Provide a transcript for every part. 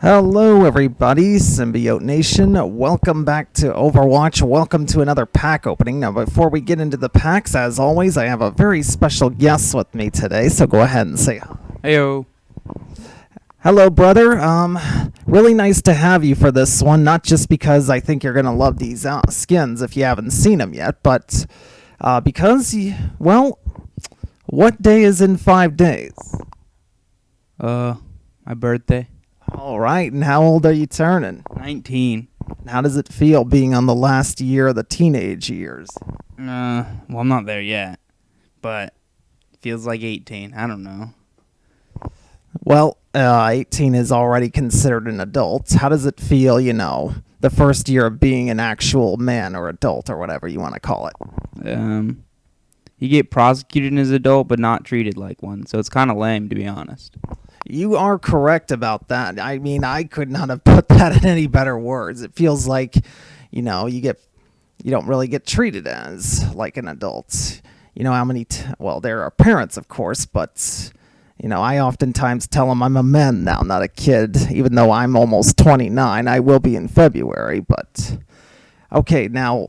Hello everybody, Symbiote Nation. Welcome back to Overwatch. Welcome to another pack opening. Now before we get into the packs, as always, I have a very special guest with me today, so go ahead and say hi. Heyo. Hello brother. Really nice to have you for this one, not just because I think you're going to love these skins if you haven't seen them yet, but because, well, what day is in 5 days? My birthday. All right, and how old are you turning? 19. How does it feel being on the last year of the teenage years? Well, I'm not there yet, but it feels like 18. I don't know. Well, 18 is already considered an adult. How does it feel, the first year of being an actual man or adult or whatever you want to call it? You get prosecuted as an adult, but not treated like one, so it's kind of lame, to be honest. You are correct about that. I mean, I could not have put that in any better words. It feels like, you don't really get treated as like an adult. You know how many, well, there are parents, of course, but, I oftentimes tell them I'm a man now, not a kid, even though I'm almost 29. I will be in February, but okay, now,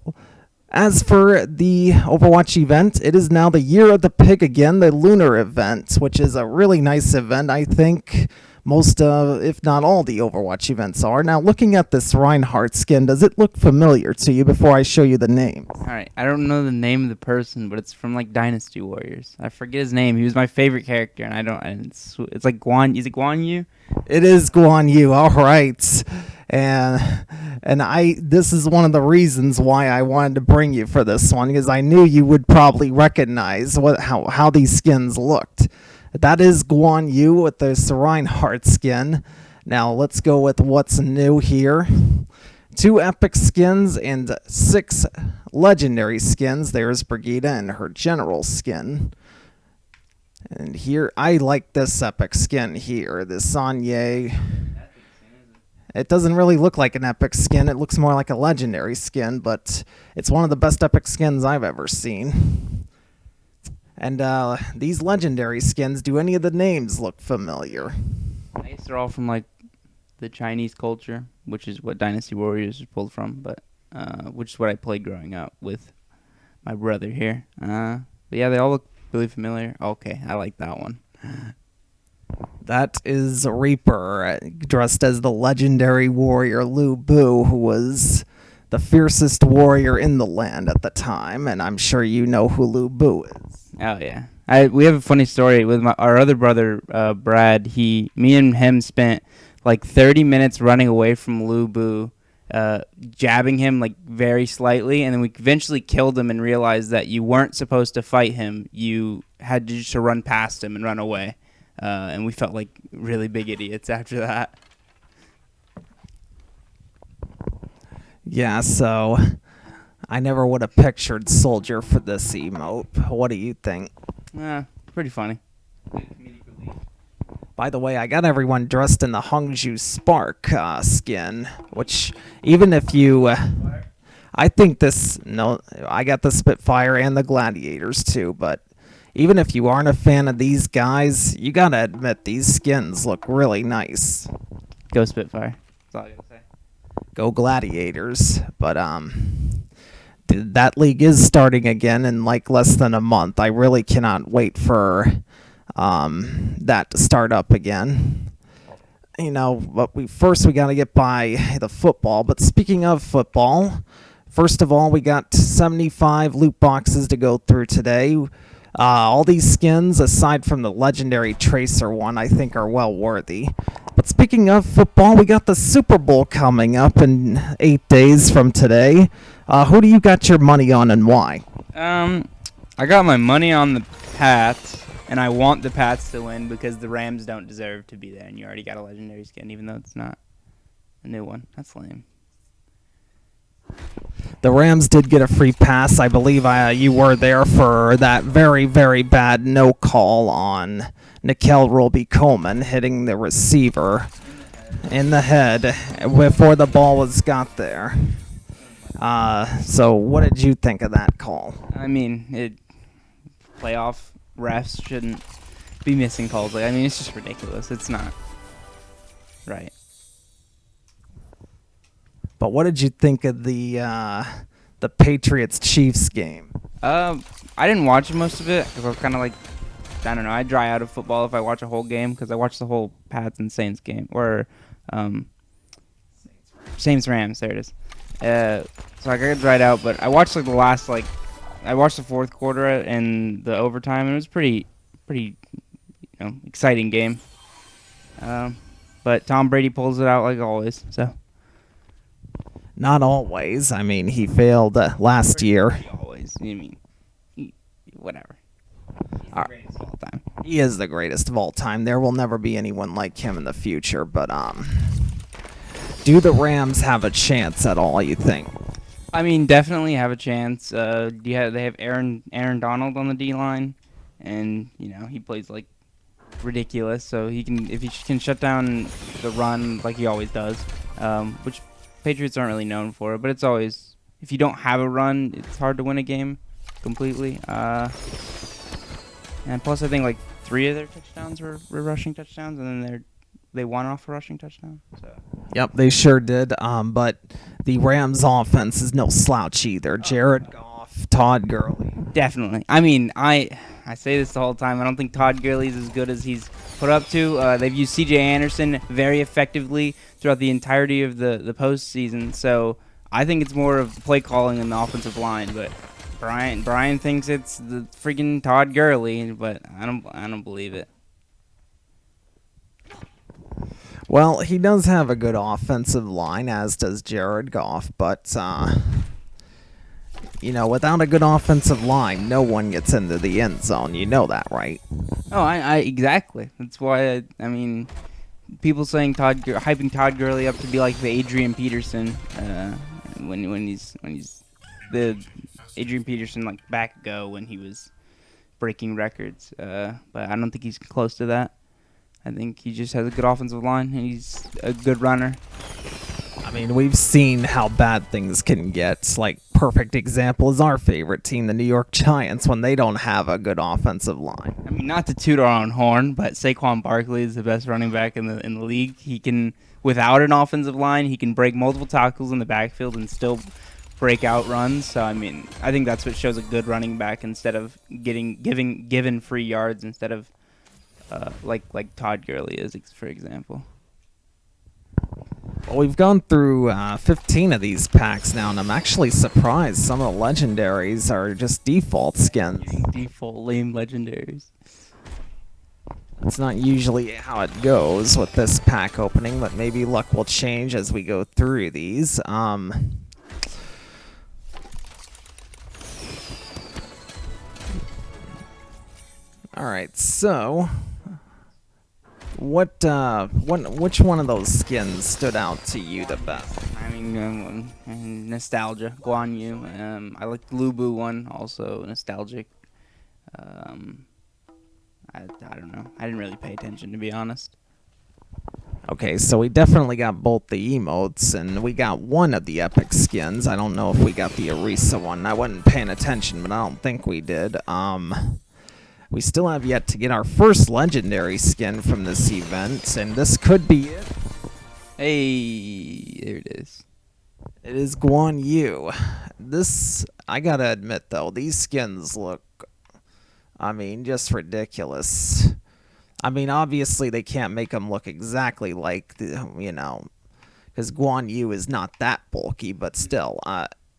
as for the Overwatch event, it is now the Year of the Pig again, the Lunar event, which is a really nice event. I think most, if not all, the Overwatch events are. Now, looking at this Reinhardt skin, does it look familiar to you before I show you the names? Alright, I don't know the name of the person, but it's from, like, Dynasty Warriors. I forget his name. He was my favorite character, and it's like is it Guan Yu? It is Guan Yu, all right. And this is one of the reasons why I wanted to bring you for this one, because I knew you would probably recognize how these skins looked. That is Guan Yu with the Reinhardt skin. Now let's go with what's new here. 2 epic skins and 6 legendary skins. There's Brigitte and her general skin. And here, I like this epic skin here, the Sanye. It doesn't really look like an epic skin. It looks more like a legendary skin, but it's one of the best epic skins I've ever seen. And these legendary skins, do any of the names look familiar? I guess they're all from, like, the Chinese culture, which is what Dynasty Warriors is pulled from, but which is what I played growing up with my brother here. But yeah, they all look really familiar. Okay, I like that one. That is Reaper, dressed as the legendary warrior Lu Bu, who was the fiercest warrior in the land at the time, and I'm sure you know who Lu Bu is. Oh yeah, we have a funny story with our other brother, Brad. Me and him spent like 30 minutes running away from Lu Bu, jabbing him like very slightly, and then we eventually killed him and realized that you weren't supposed to fight him. You had to just run past him and run away. And we felt like really big idiots after that. Yeah, so I never would have pictured Soldier for this emote. What do you think? Pretty funny. By the way, I got everyone dressed in the Hongju Spark skin, which even if you... I think I got the Spitfire and the Gladiators too, but even if you aren't a fan of these guys, you gotta admit these skins look really nice. Go Spitfire. That's all I gotta say. Go Gladiators. But that league is starting again in like less than a month. I really cannot wait for that to start up again. But we gotta get by the football. But speaking of football, first of all, we got 75 loot boxes to go through today. All these skins, aside from the legendary Tracer one, I think are well worthy. But speaking of football, we got the Super Bowl coming up in 8 days from today. Who do you got your money on and why? I got my money on the Pats, and I want the Pats to win because the Rams don't deserve to be there, and you already got a legendary skin, even though it's not a new one. That's lame. The Rams did get a free pass. I believe you were there for that very, very bad no call on Nickel Roby-Coleman hitting the receiver in the head before the was got there. So what did you think of that call? I mean, playoff refs shouldn't be missing calls. It's just ridiculous. It's not right. But what did you think of the Patriots Chiefs game? I didn't watch most of it because I was kind of like, I don't know. I dry out of football if I watch a whole game because I watched the whole Pats and Saints game or um, Saints Rams. There it is. So I got dried out, but I watched like the last like I watched the fourth quarter and the overtime, and it was pretty exciting game. But Tom Brady pulls it out like always. So Not always. I mean, he failed last year. always. I mean, whatever. He's the greatest of all time. He is the greatest of all time. There will never be anyone like him in the future. But do the Rams have a chance at all, you think? I mean, definitely have a chance. They have Aaron Donald on the D line, and he plays like ridiculous. So if he can shut down the run like he always does, which Patriots aren't really known for. But it's always, if you don't have a run, it's hard to win a game completely. And plus, I think like 3 of their touchdowns were rushing touchdowns, and then they won off a rushing touchdown. So. Yep, they sure did. But the Rams' offense is no slouch either. Jared Goff, Todd Gurley. Definitely. I mean, I say this the whole time. I don't think Todd Gurley is as good as he's put up to. They've used C.J. Anderson very effectively throughout the entirety of the postseason. So I think it's more of play calling in the offensive line. But Brian thinks it's the freaking Todd Gurley, but I don't believe it. Well, he does have a good offensive line, as does Jared Goff, but without a good offensive line, no one gets into the end zone. You know that, right? Oh, I exactly. That's why I mean, people saying hyping Todd Gurley up to be like the Adrian Peterson when he's the Adrian Peterson like back when he was breaking records. But I don't think he's close to that. I think he just has a good offensive line, and he's a good runner. I mean, we've seen how bad things can get. Like, perfect example is our favorite team, the New York Giants, when they don't have a good offensive line. I mean, not to toot our own horn, but Saquon Barkley is the best running back in the league. He can, without an offensive line, he can break multiple tackles in the backfield and still break out runs. So, I mean, I think that's what shows a good running back instead of given free yards instead of like Todd Gurley is, for example. Well, we've gone through 15 of these packs now, and I'm actually surprised some of the legendaries are just default skins. Default lame legendaries. That's not usually how it goes with this pack opening, but maybe luck will change as we go through these. All right, so which one of those skins stood out to you the best? I mean, nostalgia, Guan Yu. I like the Lubu one, also nostalgic. I don't know. I didn't really pay attention, to be honest. Okay, so we definitely got both the emotes, and we got one of the epic skins. I don't know if we got the Orisa one. I wasn't paying attention, but I don't think we did. We still have yet to get our first legendary skin from this event, and this could be it. Hey, there it is. It is Guan Yu. This, I gotta admit though, these skins look, just ridiculous. Obviously they can't make them look exactly like, because Guan Yu is not that bulky, but still,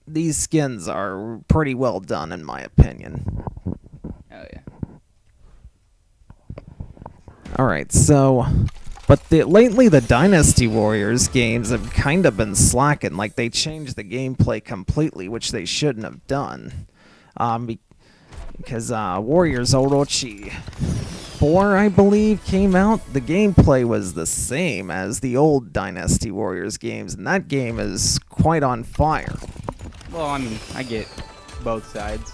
these skins are pretty well done in my opinion. Oh, yeah. Alright, so, but lately the Dynasty Warriors games have kind of been slacking, like they changed the gameplay completely, which they shouldn't have done. Because Warriors Orochi 4, I believe, came out, the gameplay was the same as the old Dynasty Warriors games, and that game is quite on fire. Well, I get both sides.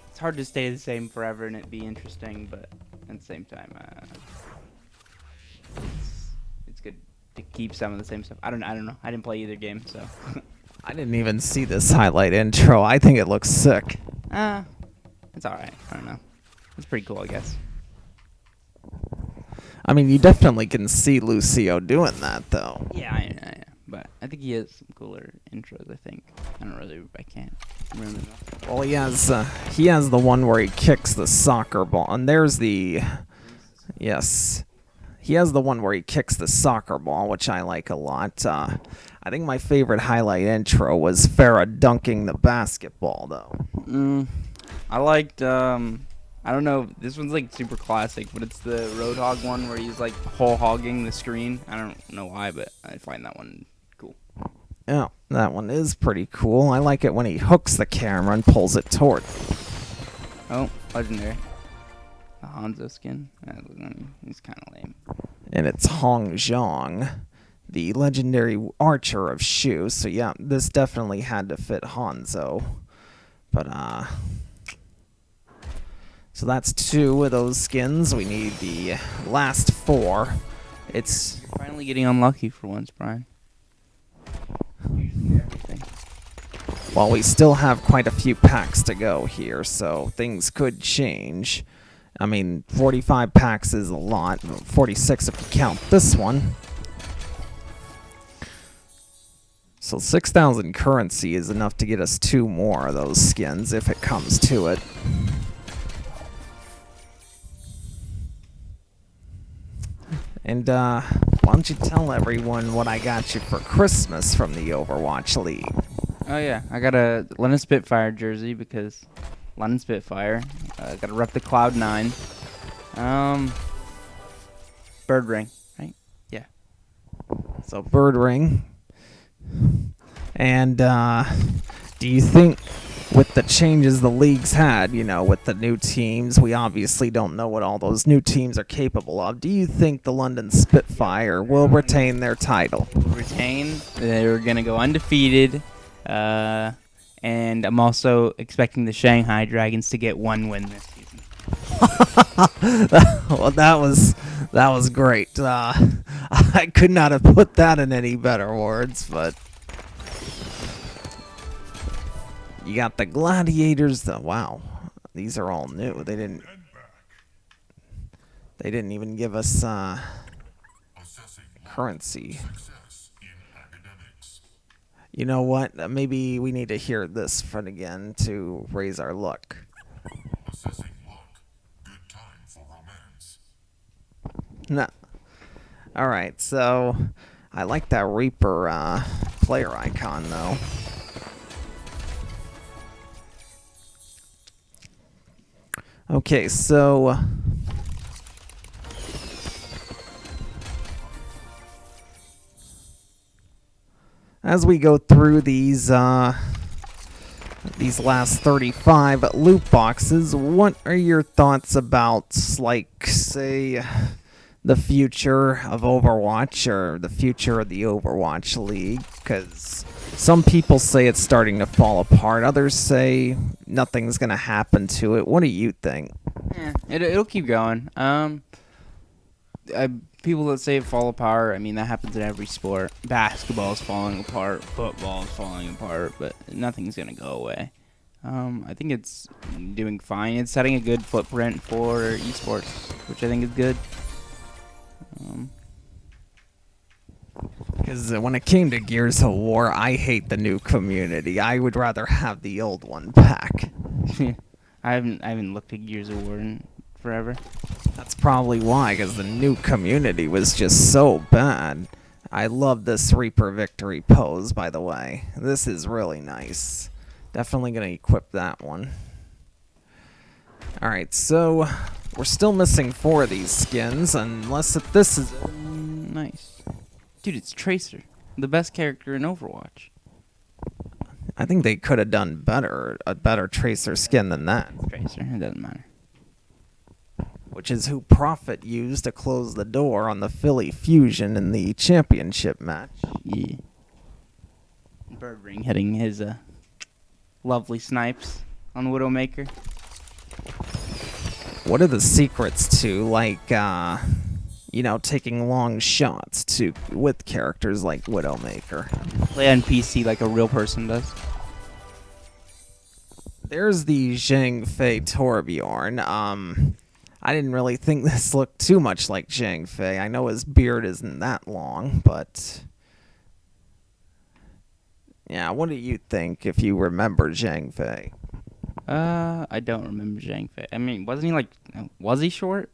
It's hard to stay the same forever and it be interesting, but at the same time, it's good to keep some of the same stuff. I don't know. I didn't play either game, so. I didn't even see this highlight intro. I think it looks sick. It's alright. I don't know. It's pretty cool, I guess. You definitely can see Lucio doing that, though. Yeah, but I think he has some cooler intros. I can't remember. Well, he has the one where he kicks the soccer ball, and there's the yes. He has the one where he kicks the soccer ball, which I like a lot. I think my favorite highlight intro was Farah dunking the basketball, though. I liked. I don't know. This one's like super classic, but it's the Roadhog one where he's like whole hogging the screen. I don't know why, but I find that one cool. Yeah, that one is pretty cool. I like it when he hooks the camera and pulls it toward. Oh, legendary. The Hanzo skin. He's kind of lame. And it's Hong Zhong, the legendary archer of Shu. So yeah, this definitely had to fit Hanzo. But so that's 2 of those skins. We need the last 4. It's You're finally getting unlucky for once, Brian. well, we still have quite a few packs to go here, so things could change. I mean, 45 packs is a lot. 46 if you count this one. So 6,000 currency is enough to get us 2 more of those skins if it comes to it. And why don't you tell everyone what I got you for Christmas from the Overwatch League? Oh yeah, I got a London Spitfire jersey because London Spitfire. Got to rep the Cloud9. Bird ring, right? Yeah. So bird ring. And do you think with the changes the league's had, with the new teams, we obviously don't know what all those new teams are capable of. Do you think the London Spitfire will retain their title? They're going to go undefeated. And I'm also expecting the Shanghai Dragons to get 1 win this season. Well, that was great. I could not have put that in any better words, but you got the Gladiators. Wow, these are all new. They didn't even give us currency. You know what? Maybe we need to hear this front again to raise our luck. Assessing luck. Good time for romance. No. All right, so I like that Reaper player icon, though. Okay, so as we go through these last 35 loot boxes, what are your thoughts about, like, say, the future of Overwatch or the future of the Overwatch League? Because some people say it's starting to fall apart. Others say nothing's going to happen to it. What do you think? Yeah, it'll keep going. People that say it fall apart, I mean, that happens in every sport. Basketball is falling apart, football is falling apart, but nothing's going to go away. I think it's doing fine. It's setting a good footprint for esports, which I think is good. Because when it came to Gears of War, I hate the new community. I would rather have the old one back. I haven't looked at Gears of War in forever. That's probably why, because the new community was just so bad. I love this Reaper victory pose, by the way. This is really nice. Definitely going to equip that one. Alright, so we're still missing 4 of these skins, unless this is... Nice. Dude, it's Tracer, the best character in Overwatch. I think they could have done a better Tracer skin than that. Tracer, it doesn't matter. Which is who Prophet used to close the door on the Philly Fusion in the championship match. Yeah. Bird Ring hitting his lovely snipes on Widowmaker. What are the secrets to, like, taking long shots with characters like Widowmaker? Play on PC like a real person does. There's the Zhang Fei Torbjorn. I didn't really think this looked too much like Zhang Fei. I know his beard isn't that long, but Yeah, what do you think if you remember Zhang Fei? I don't remember Zhang Fei. I mean, wasn't he like? Was he short?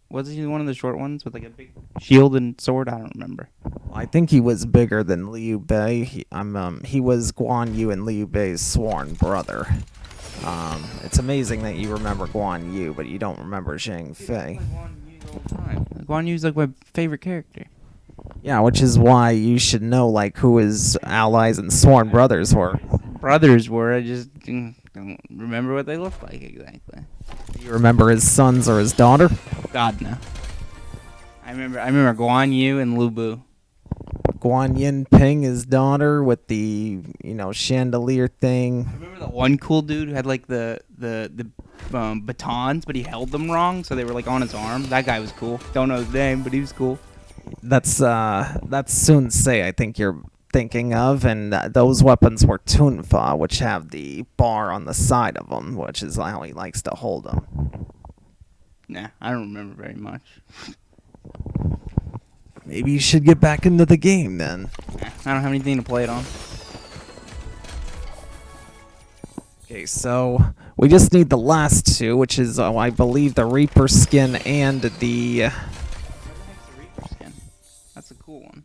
Was he one of the short ones with like a big shield and sword? I don't remember. I think he was bigger than Liu Bei. He was Guan Yu and Liu Bei's sworn brother. It's amazing that you remember Guan Yu, but you don't remember Zhang Fei. Guan Yu's like my favorite character. Yeah, which is why you should know like who his allies and sworn brothers were. Brothers were. I just don't remember what they looked like exactly. Do you remember his sons or his daughter? God no. I remember Guan Yu and Lu Bu. Guan Yin Ping, his daughter, with the chandelier thing. I remember the one cool dude who had like the batons, but he held them wrong, so they were like on his arm. That guy was cool. Don't know his name, but he was cool. That's Sun Ce, I think you're thinking of, and those weapons were Tunfa, which have the bar on the side of them, which is how he likes to hold them. Nah, I don't remember very much. Maybe you should get back into the game then. Nah, I don't have anything to play it on. Okay, so we just need the last two, which is, I believe, the Reaper skin and the... Where the heck's the Reaper skin? That's a cool one.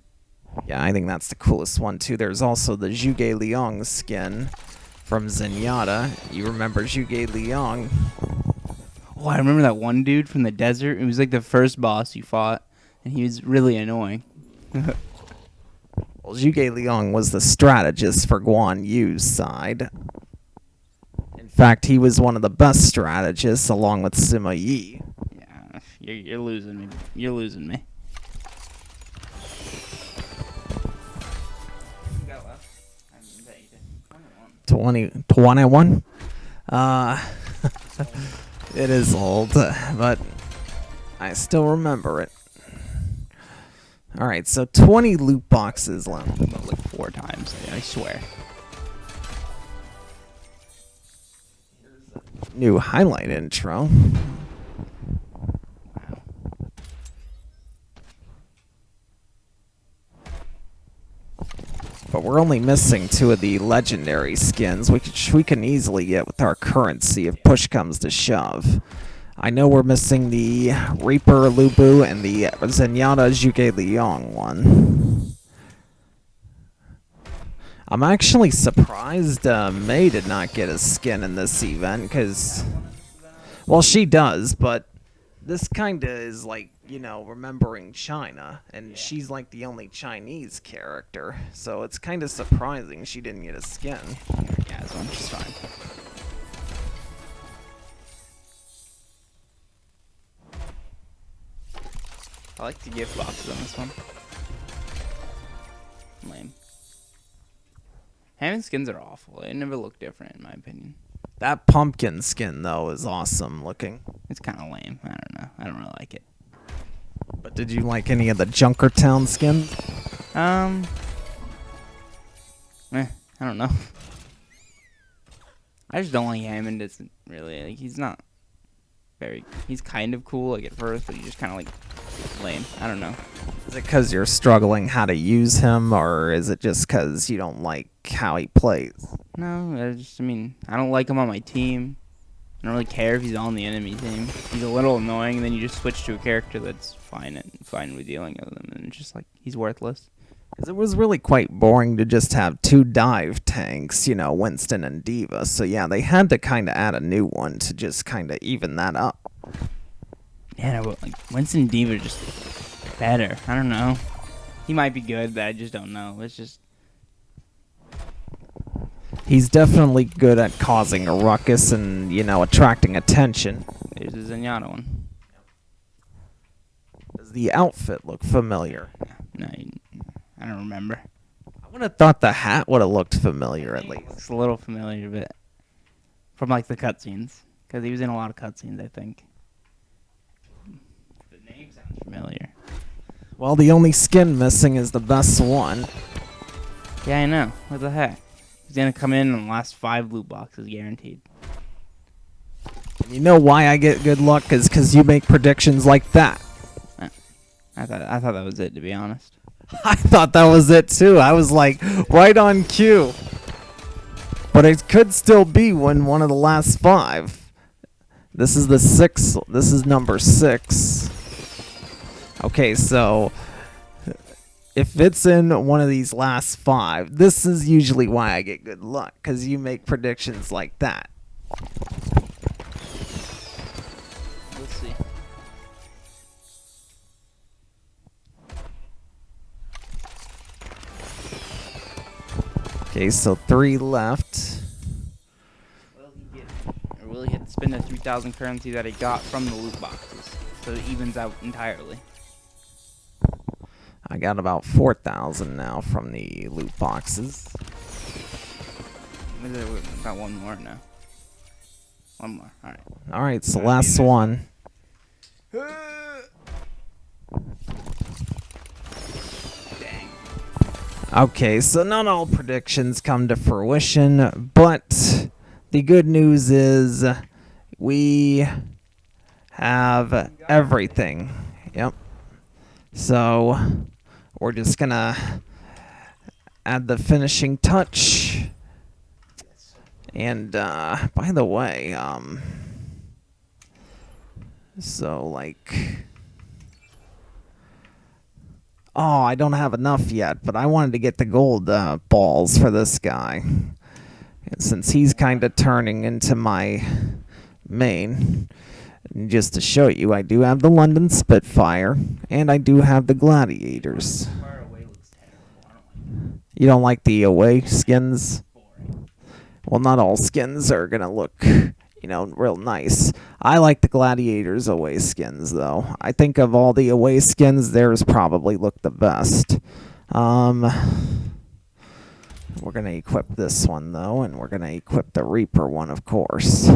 Yeah, I think that's the coolest one, too. There's also the Zhuge Liang skin from Zenyatta. You remember Zhuge Liang? Oh, I remember that one dude from the desert. It was like the first boss you fought, and he was really annoying. Well, Zhuge Liang was the strategist for Guan Yu's side. In fact, he was one of the best strategists, along with Sima Yi. Yeah, you're losing me. You're losing me. 21? It is old, but I still remember it. Alright, so 20 loot boxes left. Like 4 times, I swear. New highlight intro. But we're only missing 2 of the legendary skins, which we can easily get with our currency if push comes to shove. I know we're missing the Reaper Lu Bu and the Zenyatta Zhuge Liang one. I'm actually surprised Mei did not get a skin in this event, because... Well, she does, but this kinda is like, remembering China, and she's like the only Chinese character, so it's kinda surprising she didn't get a skin. Yeah, as long as she's fine. I like the gift boxes on this one. Lame. Hammond skins are awful. They never look different, in my opinion. That pumpkin skin, though, is awesome looking. It's kind of lame. I don't know. I don't really like it. But did you like any of the Junkertown skins? I don't know. I just don't like Hammond. It's really like he's not very. He's kind of cool like at first, but he's just kind of like lame. I don't know. Is it because you're struggling how to use him, or is it just because you don't like how he plays? No, I mean, I don't like him on my team. I don't really care if he's on the enemy team. He's a little annoying, and then you just switch to a character that's fine with dealing with him, and it's just like he's worthless. Because it was really quite boring to just have 2 dive tanks, Winston and Diva. So yeah, they had to kind of add a new one to just kind of even that up. Yeah, but like Winston and Diva are just better. I don't know. He might be good, but I just don't know. It's just. He's definitely good at causing a ruckus and, attracting attention. There's the Zenyatta one. Does the outfit look familiar? No, I don't remember. I would have thought the hat would have looked familiar at least. It's a little familiar, but from like the cutscenes, because he was in a lot of cutscenes, I think. The name sounds familiar. Well, the only skin missing is the best one. Yeah, I know. What the heck? He's gonna come in the last 5 loot boxes, guaranteed. You know why I get good luck is because you make predictions like that. I thought that was it, to be honest. I thought that was it too. I was like, right on cue. But it could still be one of the last 5. This is the 6th. This is number 6. Okay, so if it's in one of these last 5, this is usually why I get good luck, because you make predictions like that. Let's see. Okay, so 3 left. Will he get to spend the 3,000 currency that he got from the loot boxes, so it evens out entirely? I got about 4,000 now from the loot boxes. Got one more now. One more. All right. All right, so last one. Dang. Okay, so not all predictions come to fruition, but the good news is we have everything. Yep. So we're just gonna add the finishing touch. And by the way, so like, oh, I don't have enough yet, but I wanted to get the gold balls for this guy. And since he's kind of turning into my main, and just to show you, I do have the London Spitfire, and I do have the Gladiators. You don't like the away skins? Well, not all skins are going to look, real nice. I like the Gladiators away skins, though. I think of all the away skins, theirs probably look the best. We're going to equip this one, though, and we're going to equip the Reaper one, of course.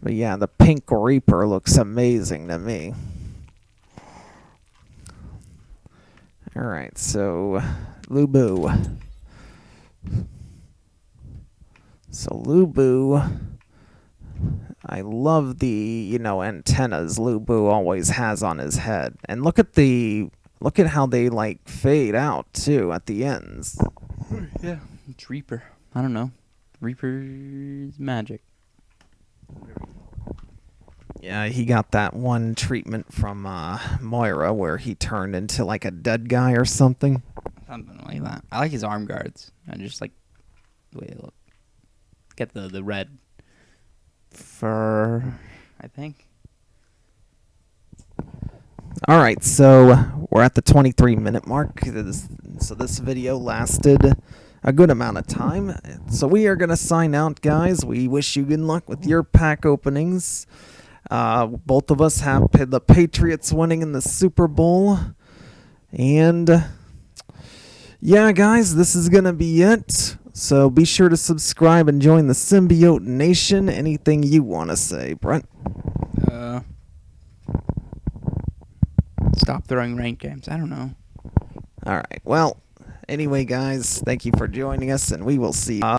But yeah, the pink Reaper looks amazing to me. Alright, so Lubu. So Lubu, I love the, antennas Lubu always has on his head. And look at how they like fade out too at the ends. Yeah, it's Reaper. I don't know. Reaper's magic. Yeah, he got that one treatment from Moira where he turned into like a dead guy or something. Something like that. I like his arm guards. I just like the way they look. Get the red fur, I think. All right, so we're at the 23-minute mark. So this video lasted a good amount of time. So we are going to sign out, guys. We wish you good luck with your pack openings. Both of us have the Patriots winning in the Super Bowl. And yeah, guys, this is going to be it. So be sure to subscribe and join the Symbiote Nation. Anything you want to say, Brent? Stop throwing rank games. I don't know. All right. Well, anyway, guys, thank you for joining us, and we will see you.